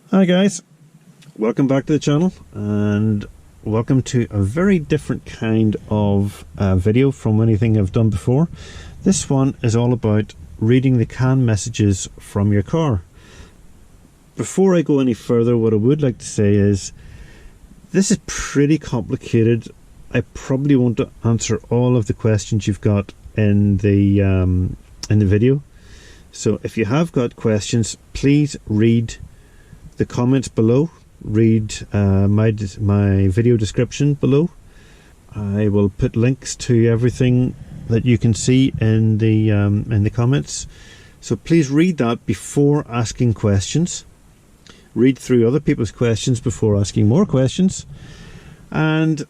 Hi guys, welcome back to the channel and welcome to a very different kind of video from anything I've done before. This one is all about reading the CAN messages from your car. Before I go any further, what I would like to say is this is pretty complicated. I probably won't answer all of the questions you've got in the video. So if you have got questions, please read the comments below, read my video description below. I will put links to everything that you can see in the comments. So please read that before asking questions. Read through other people's questions before asking more questions. And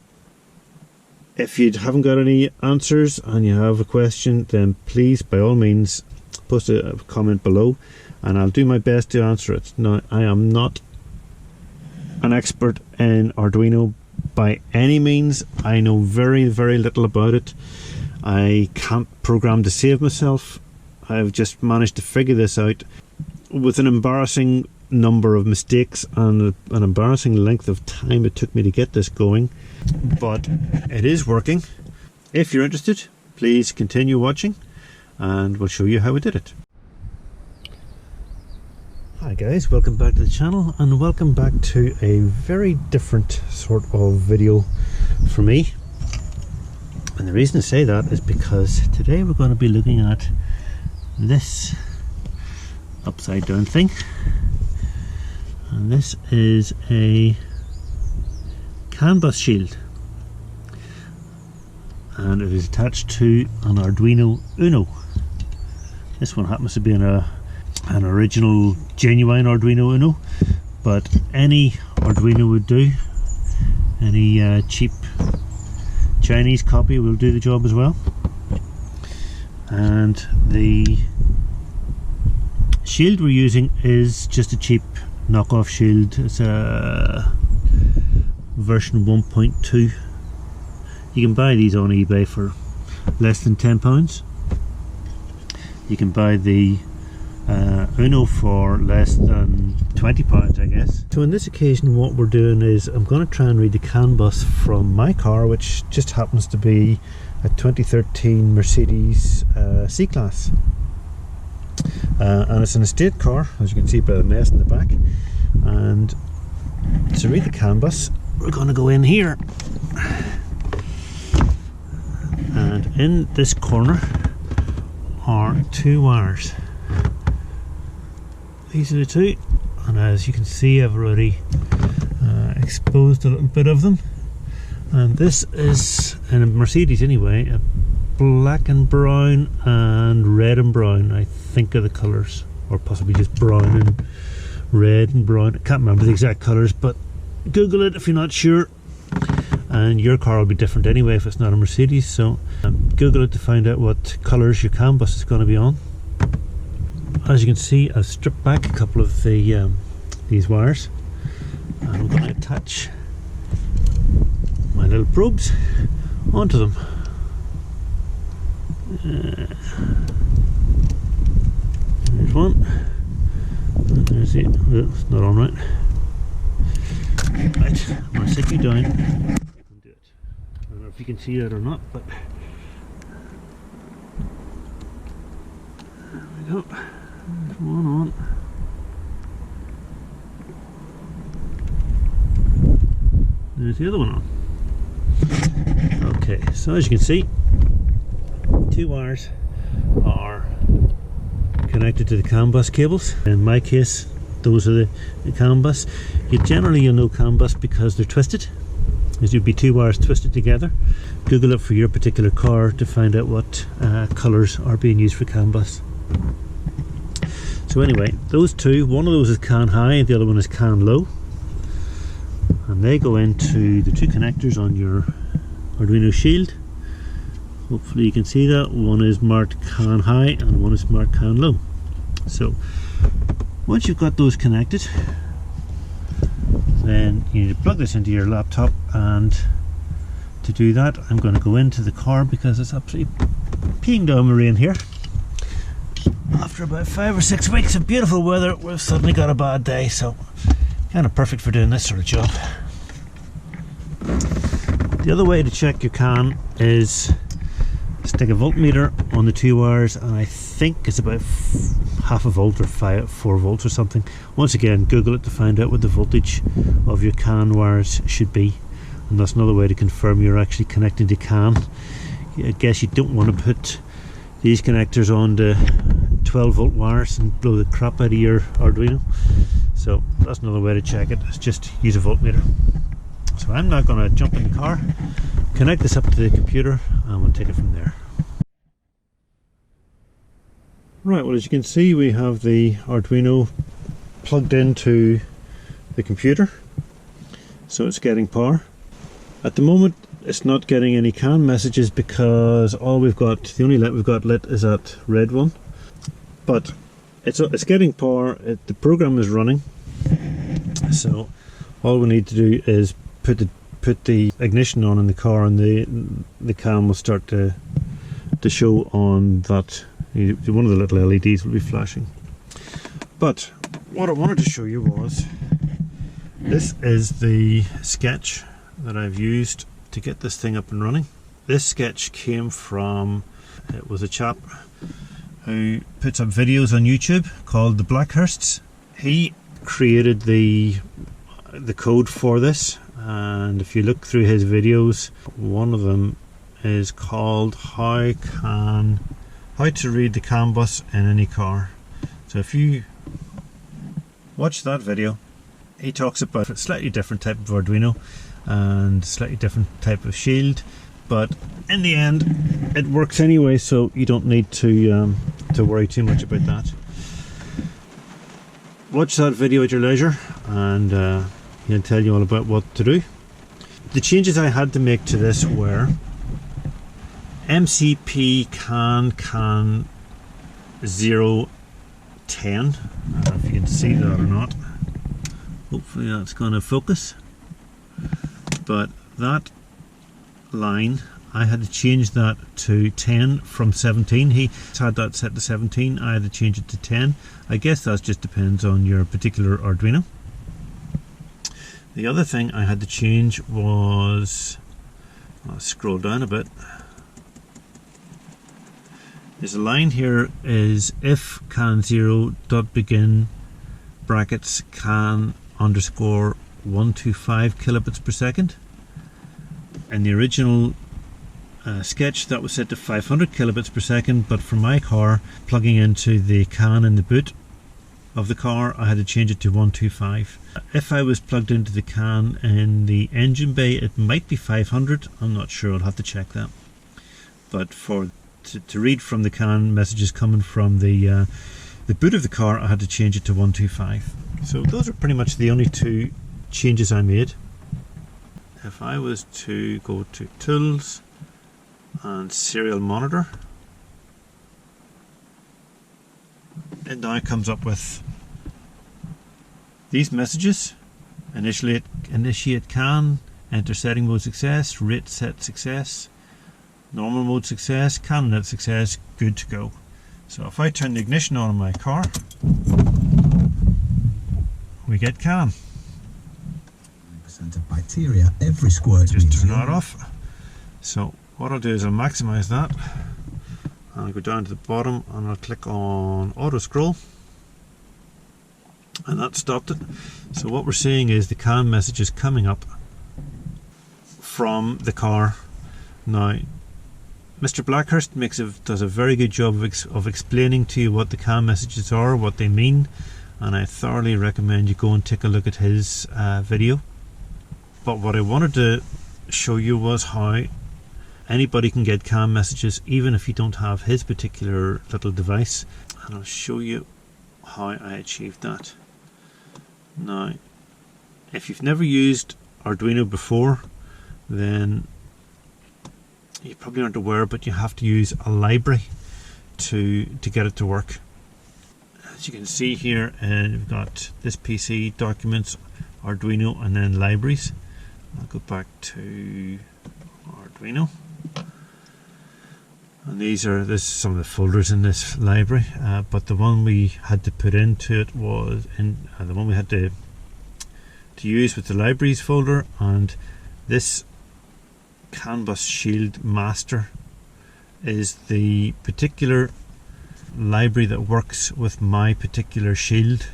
if you haven't got any answers and you have a question, then please, by all means, post a comment below and I'll do my best to answer it. Now, I am not an expert in Arduino by any means. I know very little about it. I can't program to save myself. I've just managed to figure this out with an embarrassing number of mistakes and an embarrassing length of time it took me to get this going, but it is working. If you're interested, please continue watching and we'll show you how we did it. Hi guys, welcome back to the channel and welcome back to a very different sort of video for me. And the reason I say that is because today we're going to be looking at this upside down thing. And this is a CANBUS Shield. And it is attached to an Arduino Uno. This one happens to be an original genuine Arduino Uno, but any Arduino would do. Any cheap Chinese copy will do the job as well. And the shield we're using is just a cheap knockoff shield. It's a version 1.2. You can buy these on eBay for less than £10. You can buy the Uno for less than £20, I guess. So on this occasion what we're doing is I'm going to try and read the CAN bus from my car, which just happens to be a 2013 Mercedes C-Class. And it's an estate car, as you can see by the mess in the back. And to read the CAN bus, we're going to go in here. And in this corner are two wires. These are the two, and as you can see I've already exposed a little bit of them. And this is, in a Mercedes anyway, a black and brown and red and brown, I think, are the colours, or possibly just brown and red and brown. I can't remember the exact colours, but Google it if you're not sure. And your car will be different anyway if it's not a Mercedes, so Google it to find out what colours your CAN bus is going to be on. As you can see, I've stripped back a couple of the these wires, and I'm going to attach my little probes onto them. There's one, and there's it. Oh, it's not on right. Right, I'm going to sit you down and do it. I don't know if you can see that or not, but there we go. There's one on. There's the other one on. Okay, so as you can see, two wires are connected to the CAN bus cables. In my case, those are the CAN bus. You'll know CAN bus because they're twisted. As you'd be two wires twisted together. Google it for your particular car to find out what colours are being used for CAN bus. So anyway, those two, one of those is CAN high and the other one is CAN low, and they go into the two connectors on your Arduino Shield. Hopefully you can see that. One is marked CAN high and one is marked CAN low. So once you've got those connected, then you need to plug this into your laptop, and to do that I'm going to go into the car because it's absolutely peeing down the rain here. After about 5 or 6 weeks of beautiful weather, we've suddenly got a bad day, so Kind of perfect for doing this sort of job. The other way to check your CAN is stick a voltmeter on the 2 wires, and I think it's about half a volt or 4 volts or something. Once again, Google it to find out what the voltage of your CAN wires should be, and that's another way to confirm you're actually connecting to CAN. I guess you don't want to put these connectors on the 12 volt wires and blow the crap out of your Arduino. So that's another way to check it, is just use a voltmeter. So I'm now going to jump in the car, connect this up to the computer, and we'll take it from there. Right, well, as you can see, we have the Arduino plugged into the computer, so it's getting power. At the moment it's not getting any CAN messages because the only light we've got lit is that red one, but it's getting power. The program is running, so all we need to do is put the ignition on in the car, and the CAN will start to show on that. One of the little LEDs will be flashing. But what I wanted to show you was, this is the sketch that I've used to get this thing up and running. This sketch came from, it was a chap who puts up videos on YouTube called the Blackhursts. He created the code for this, and if you look through his videos, one of them is called how to read the CANBUS in any car. So if you watch that video, he talks about a slightly different type of Arduino and slightly different type of shield, but in the end it works anyway, so you don't need to worry too much about that. Watch that video at your leisure, and he'll tell you all about what to do. The changes I had to make to this were MCP CAN 010. I don't know if you can see that or not. Hopefully that's going to focus. But that line, I had to change that to 10 from 17. He had that set to 17. I had to change it to 10. I guess that just depends on your particular Arduino. The other thing I had to change was, I'll scroll down a bit. There's a line here, is if CAN0 dot begin brackets CAN underscore 125 kilobits per second. In the original sketch that was set to 500 kilobits per second, but for my car, plugging into the CAN in the boot of the car, I had to change it to 125. If I was plugged into the CAN in the engine bay, it might be 500. I'm not sure, I'll have to check that. But to read from the CAN messages coming from the boot of the car, I had to change it to 125. So those are pretty much the only two changes I made. If I was to go to Tools and Serial Monitor, it now comes up with these messages: initiate CAN, enter setting mode success, rate set success, normal mode success, CAN net success, good to go. So if I turn the ignition on in my car, we get CAN. Of bacteria every squirt. Just turn that off. So what I'll do is I'll maximize that. I'll go down to the bottom and I'll click on auto scroll, and that stopped it. So what we're seeing is the CAN messages coming up from the car. Now Mr. Blackhurst does a very good job of explaining to you what the CAN messages are, what they mean, and I thoroughly recommend you go and take a look at his video. But what I wanted to show you was how anybody can get CAN messages even if you don't have his particular little device, and I'll show you how I achieved that. Now, if you've never used Arduino before, then you probably aren't aware, but you have to use a library to get it to work. As you can see here, we've got this PC, documents, Arduino, and then libraries. I'll go back to Arduino, and this is some of the folders in this library, but the one we had to put into it was the one we had to to use with the libraries folder, and this CANBUS Shield Master is the particular library that works with my particular shield.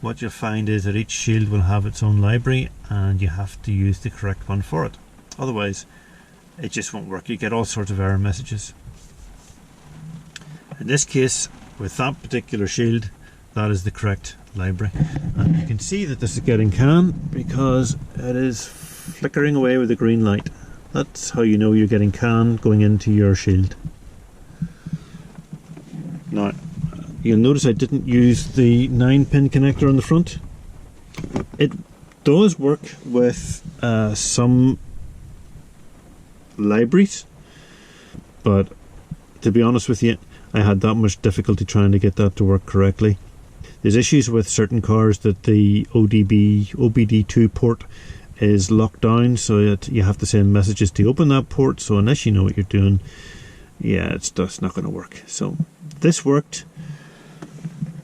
What you'll find is that each shield will have its own library and you have to use the correct one for it. Otherwise it just won't work. You get all sorts of error messages. In this case, with that particular shield, that is the correct library. And you can see that this is getting CAN because it is flickering away with the green light. That's how you know you're getting CAN going into your shield. Now, you'll notice I didn't use the 9-pin connector on the front. It does work with some libraries, but to be honest with you, I had that much difficulty trying to get that to work correctly. There's issues with certain cars that the OBD2 port is locked down, so that you have to send messages to open that port, so unless you know what you're doing, yeah, it's just not going to work. So this worked.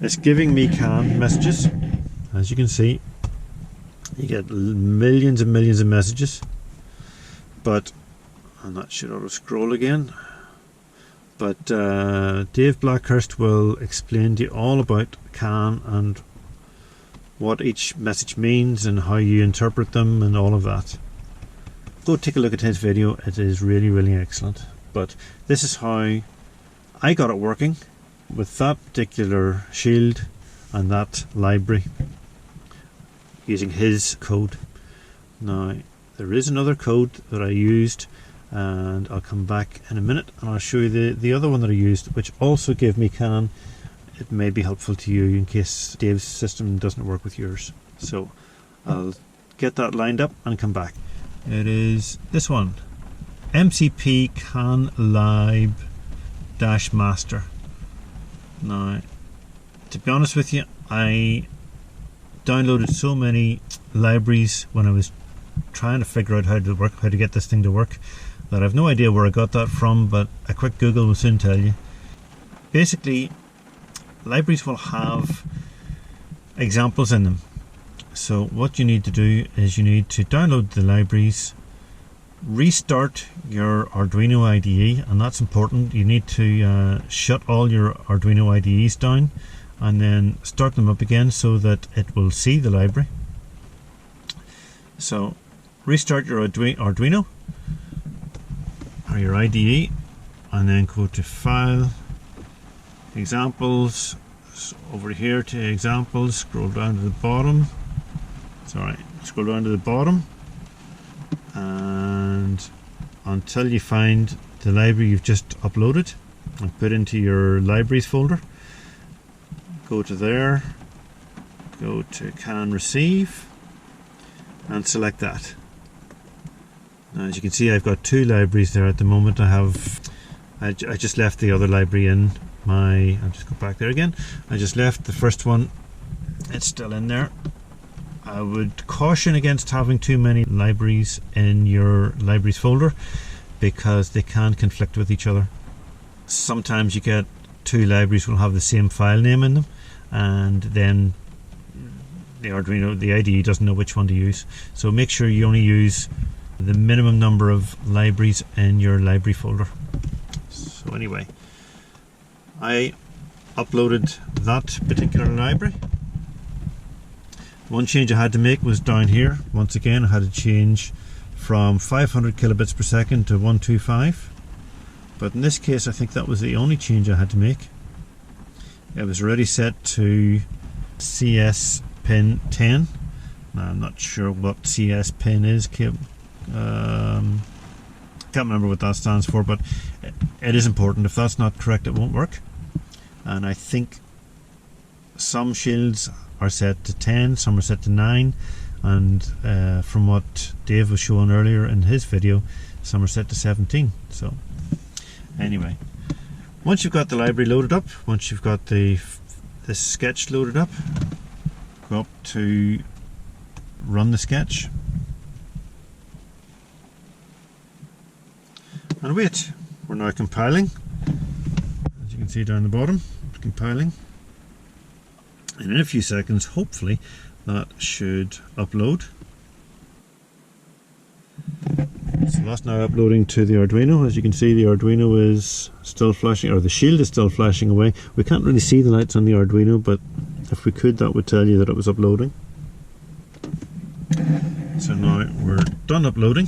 It's giving me CAN messages. As you can see, you get millions and millions of messages, but I'm not sure how to scroll again. But Dave Blackhurst will explain to you all about CAN and what each message means and how you interpret them and all of that. Go take a look at his video. It is really, really excellent. But this is how I got it working with that particular shield and that library using his code. Now, there is another code that I used, and I'll come back in a minute and I'll show you the other one that I used, which also gave me CAN. It may be helpful to you in case Dave's system doesn't work with yours. So I'll get that lined up and come back. It is this one, MCP CAN Lib -master. Now, to be honest with you, I downloaded so many libraries when I was trying to figure out how to get this thing to work, that I've no idea where I got that from, but a quick Google will soon tell you. Basically, libraries will have examples in them. So what you need to do is you need to download the libraries, restart your Arduino IDE, and that's important. You need to shut all your Arduino IDEs down and then start them up again so that it will see the library. So restart your Arduino or your IDE and then go to File, Examples, over here to Examples, scroll down to the bottom. Sorry, scroll down to the bottom and until you find the library you've just uploaded and put into your libraries folder. Go to there, go to CAN Receive and select that. Now, as you can see, I've got two libraries there at the moment. I just left the other library in my, I'll just go back there again. I just left the first one, it's still in there. I would caution against having too many libraries in your libraries folder because they can conflict with each other. Sometimes you get two libraries will have the same file name in them, and then the Arduino, the IDE doesn't know which one to use. So make sure you only use the minimum number of libraries in your library folder. So anyway, I uploaded that particular library. One change I had to make was down here. Once again, I had to change from 500 kilobits per second to 125. But in this case, I think that was the only change I had to make. It was already set to CS pin 10. Now, I'm not sure what CS pin is. Can't remember what that stands for, but it is important. If that's not correct, it won't work. And I think some shields are set to 10, some are set to 9, and from what Dave was showing earlier in his video, some are set to 17. So anyway, once you've got the library loaded up, once you've got this sketch loaded up, go up to run the sketch and wait. We're now compiling. As you can see down the bottom, it's compiling. And in a few seconds, hopefully, that should upload. So that's now uploading to the Arduino. As you can see, the Arduino is still flashing, or the shield is still flashing away. We can't really see the lights on the Arduino, but if we could, that would tell you that it was uploading. So now we're done uploading.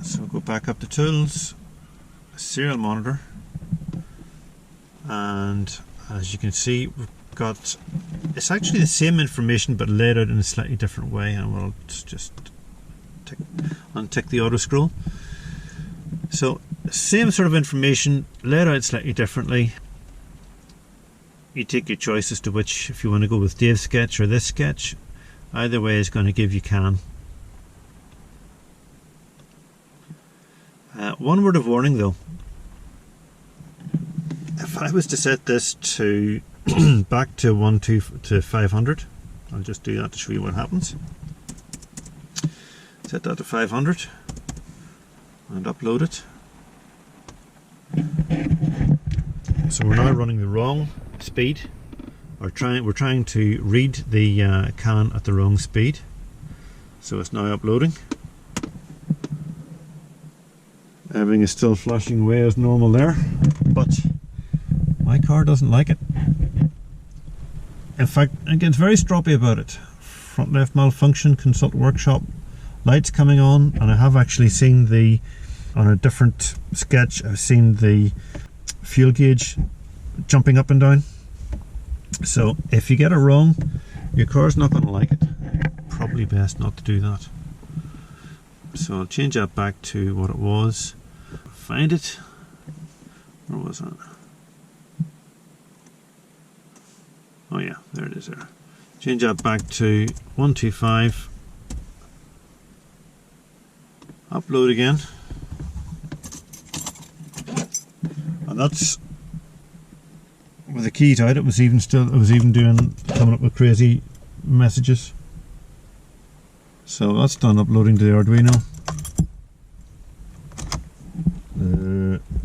So go back up to Tools, Serial Monitor, and as you can see, we've got, it's actually the same information but laid out in a slightly different way, and we'll just untick the auto scroll. So same sort of information laid out slightly differently. You take your choice as to which, if you want to go with Dave's sketch or this sketch. Either way is going to give you CAN. One word of warning though. If I was to set this to back to 500, I'll just do that to show you what happens. Set that to 500 and upload it. So we're now running the wrong speed. We're trying to read the CAN at the wrong speed. So it's now uploading. Everything is still flashing away as normal there, but my car doesn't like it. In fact, it gets very stroppy about it. Front left malfunction, consult workshop, lights coming on, and I have actually seen on a different sketch, I've seen the fuel gauge jumping up and down. So if you get it wrong, your car's not going to like it. Probably best not to do that. So I'll change that back to what it was. Find it. Where was that? Oh yeah, there it is there. Change that back to 125. Upload again. And that's with the keys out. It was even coming up with crazy messages. So that's done uploading to the Arduino.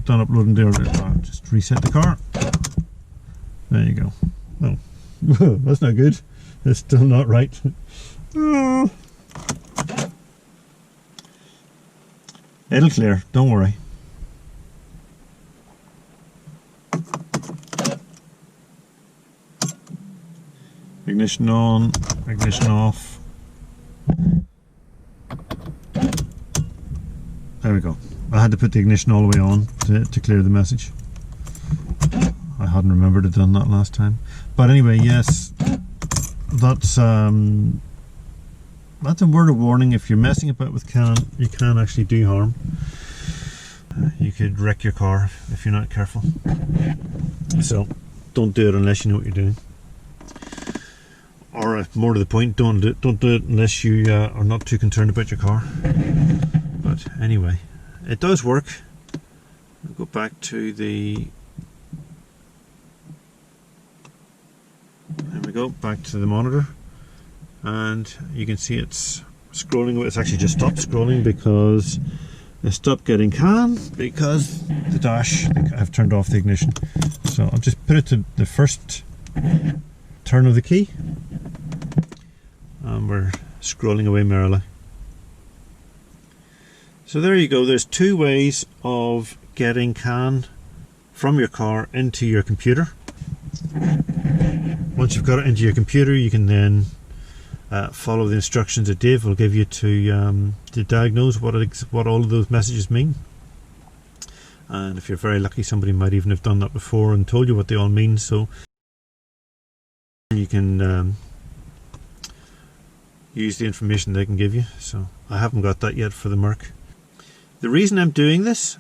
Done uploading to the Arduino. Just reset the car. There you go. Oh, that's not good. It's still not right. Oh. It'll clear, don't worry. Ignition on, ignition off. There we go. I had to put the ignition all the way on to clear the message. I hadn't remembered it done that last time. But anyway, yes, that's a word of warning. If you're messing about with CAN, you can actually do harm. You could wreck your car if you're not careful. So don't do it unless you know what you're doing. Or more to the point, don't do it unless you are not too concerned about your car. But anyway, it does work. I'll go back to the... There we go, back to the monitor. And you can see it's scrolling. It's actually just stopped scrolling because it stopped getting CAN because the dash, I've turned off the ignition. So I'll just put it to the first turn of the key. And we're scrolling away merrily. So there you go. There's two ways of getting CAN from your car into your computer. Once you've got it into your computer, you can then follow the instructions that Dave will give you to diagnose what all of those messages mean. And if you're very lucky, somebody might even have done that before and told you what they all mean. So you can use the information they can give you. So I haven't got that yet for the Merc. The reason I'm doing this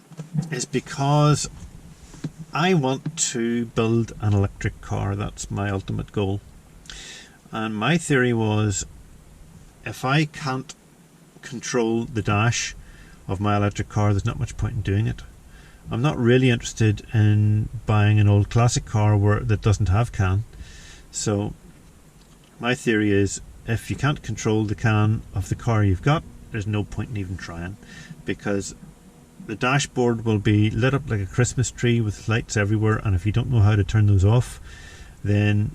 is because I want to build an electric car. That's my ultimate goal. And my theory was, if I can't control the dash of my electric car, there's not much point in doing it. I'm not really interested in buying an old classic car that doesn't have CAN. So my theory is, if you can't control the CAN of the car you've got, there's no point in even trying, because the dashboard will be lit up like a Christmas tree with lights everywhere, and if you don't know how to turn those off, then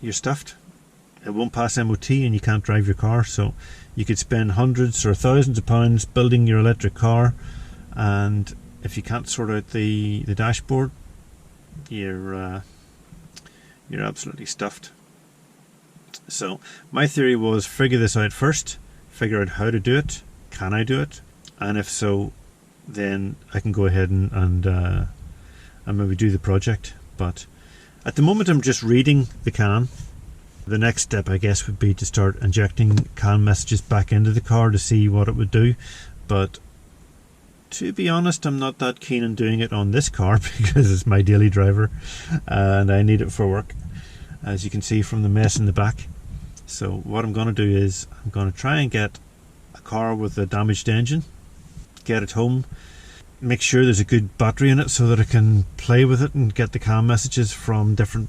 you're stuffed. It won't pass MOT and you can't drive your car, so you could spend hundreds or thousands of pounds building your electric car, and if you can't sort out the dashboard, you're absolutely stuffed. So my theory was figure this out first, figure out how to do it, can I do it, and if so, then I can go ahead and maybe do the project. But at the moment I'm just reading the CAN. The next step, I guess, would be to start injecting CAN messages back into the car to see what it would do. But to be honest, I'm not that keen on doing it on this car because it's my daily driver and I need it for work, as you can see from the mess in the back. So what I'm going to do is I'm going to try and get a car with a damaged engine, get it home, make sure there's a good battery in it so that I can play with it and get the CAN messages from different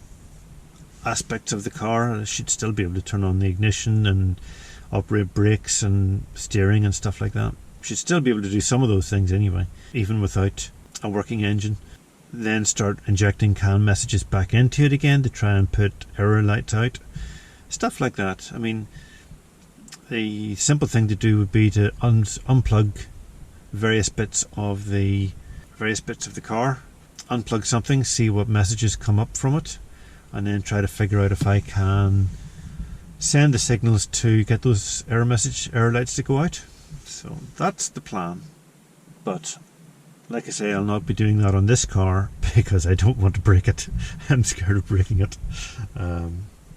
aspects of the car. I should still be able to turn on the ignition and operate brakes and steering and stuff like that. Should still be able to do some of those things anyway, even without a working engine. Then start injecting CAN messages back into it again to try and put error lights out, stuff like that. I mean, the simple thing to do would be to unplug various bits of the car, unplug something, see what messages come up from it, and then try to figure out if I can send the signals to get those error lights to go out. So that's the plan. But like I say, I'll not be doing that on this car because I don't want to break it. I'm scared of breaking it.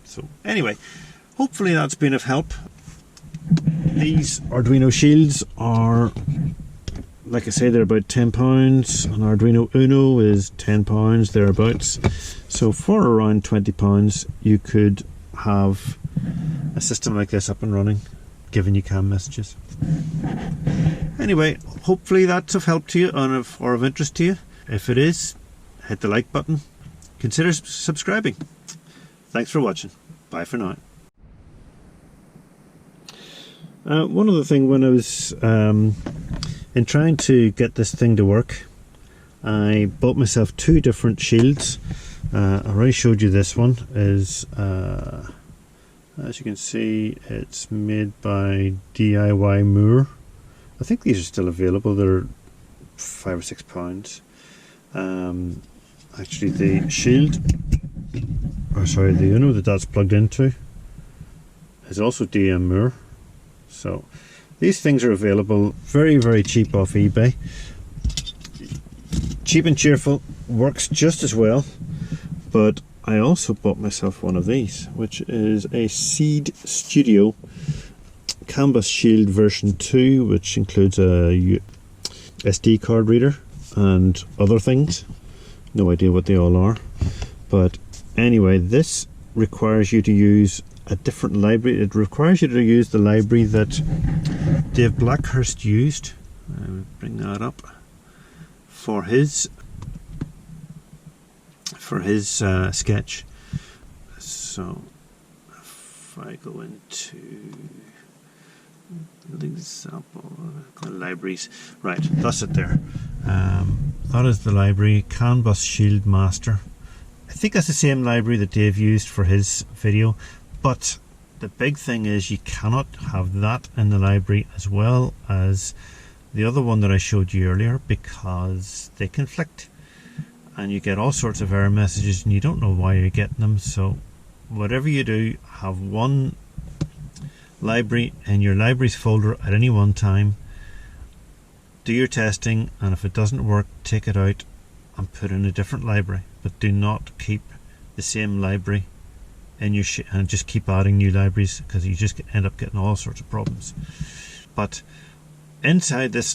So anyway, hopefully that's been of help. These Arduino Shields are, like I say, they're about £10. An Arduino Uno is £10 thereabouts. So for around £20 you could have a system like this up and running, giving you CAN messages. Anyway, hopefully that's of help to you or of interest to you. If it is, hit the like button. Consider subscribing. Thanks for watching. Bye for now. One other thing, when I was in trying to get this thing to work, I bought myself two different shields. I already showed you this one. Is as you can see, it's made by diymore. I think these are still available. They're £5 or £6. Actually, the shield, or sorry, the Uno that's plugged into is also diymore. So these things are available very, very cheap off eBay. Cheap and cheerful, works just as well. But I also bought myself one of these, which is a Seed Studio CANBUS Shield version 2, which includes a SD card reader and other things. No idea what they all are. But anyway, this requires you to use a different library. It requires you to use the library that Dave Blackhurst used. I will bring that up for his sketch. So if I go into the example libraries, right, that's it there. That is the library CANBUS Shield Master. I think that's the same library that Dave used for his video, but the big thing is you cannot have that in the library as well as the other one that I showed you earlier, because they conflict and you get all sorts of error messages and you don't know why you're getting them. So whatever you do, have one library in your libraries folder at any one time, do your testing, and if it doesn't work, take it out and put in a different library, but do not keep the same library in your and just keep adding new libraries, because you just end up getting all sorts of problems. But inside this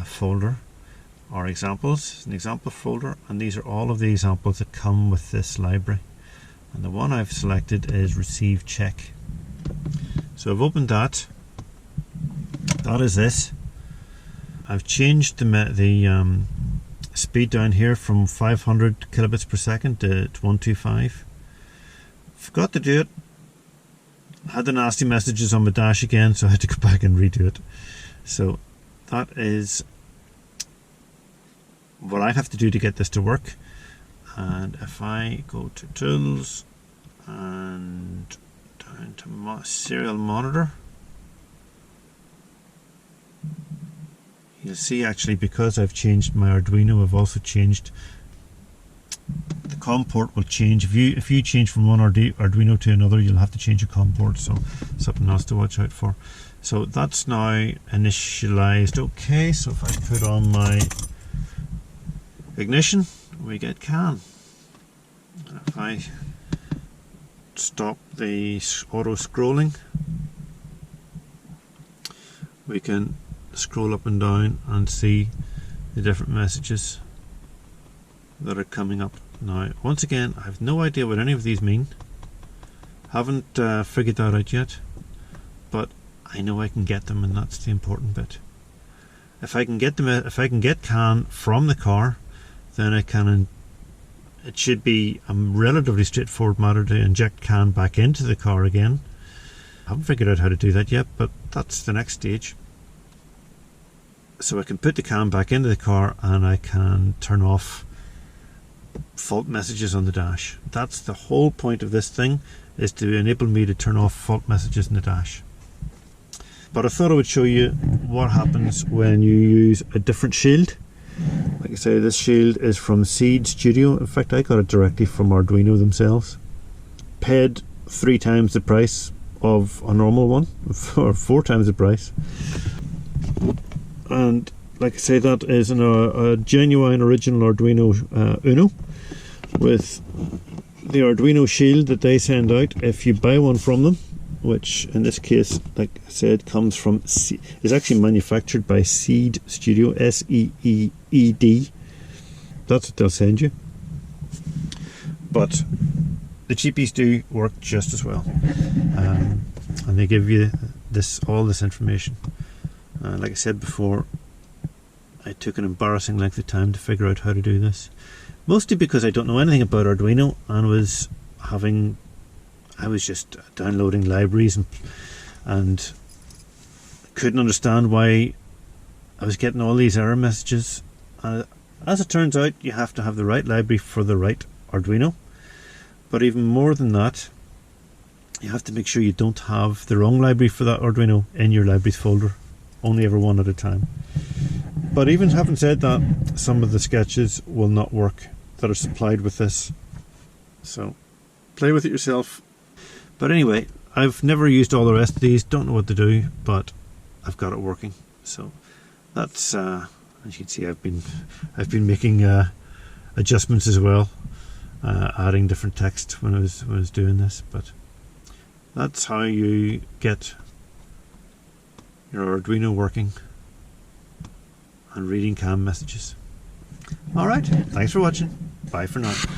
folder are examples, an example folder, and these are all of the examples that come with this library. And the one I've selected is Receive Check. So I've opened that. That is this. I've changed the speed down here from 500 kilobits per second to 125. Forgot to do it. I had the nasty messages on my dash again, so I had to go back and redo it. So that is what I have to do to get this to work. And if I go to Tools, and down to serial monitor. You'll see actually, because I've changed my Arduino, I've also changed the COM port. Will change if you change from one Arduino to another, you'll have to change your COM port, so something else to watch out for. So that's now initialized. Okay, so if I put on my ignition, we get CAN. And if I stop the auto scrolling, we can scroll up and down and see the different messages that are coming up. Now, once again, I have no idea what any of these mean. Haven't figured that out yet, but I know I can get them, and that's the important bit. If I can get them, if I can get CAN from the car, then I can. It should be a relatively straightforward matter to inject CAN back into the car again. I haven't figured out how to do that yet, but that's the next stage. So I can put the CAN back into the car, and I can turn off fault messages on the dash. That's the whole point of this thing, is to enable me to turn off fault messages in the dash. But I thought I would show you what happens when you use a different shield. Like I say, this shield is from Seed Studio. In fact, I got it directly from Arduino themselves. Paid 3 times the price of a normal one, or 4 times the price. And like I say, that is a genuine original Arduino Uno with the Arduino Shield that they send out if you buy one from them, which in this case, like I said, comes from is actually manufactured by Seed Studio, S-E-E-E-D. That's what they'll send you. But the cheapies do work just as well, and they give you all this information. Like I said before, I took an embarrassing length of time to figure out how to do this, mostly because I don't know anything about Arduino, and I was just downloading libraries and couldn't understand why I was getting all these error messages. As it turns out, you have to have the right library for the right Arduino, but even more than that, you have to make sure you don't have the wrong library for that Arduino in your libraries folder, only ever one at a time. But even having said that, some of the sketches will not work that are supplied with this, so play with it yourself. But anyway, I've never used all the rest of these, don't know what to do, but I've got it working. So that's as you can see, I've been making adjustments as well, adding different text when I was doing this. But that's how you get your Arduino working and reading CAN messages. Alright, thanks for watching. Bye for now.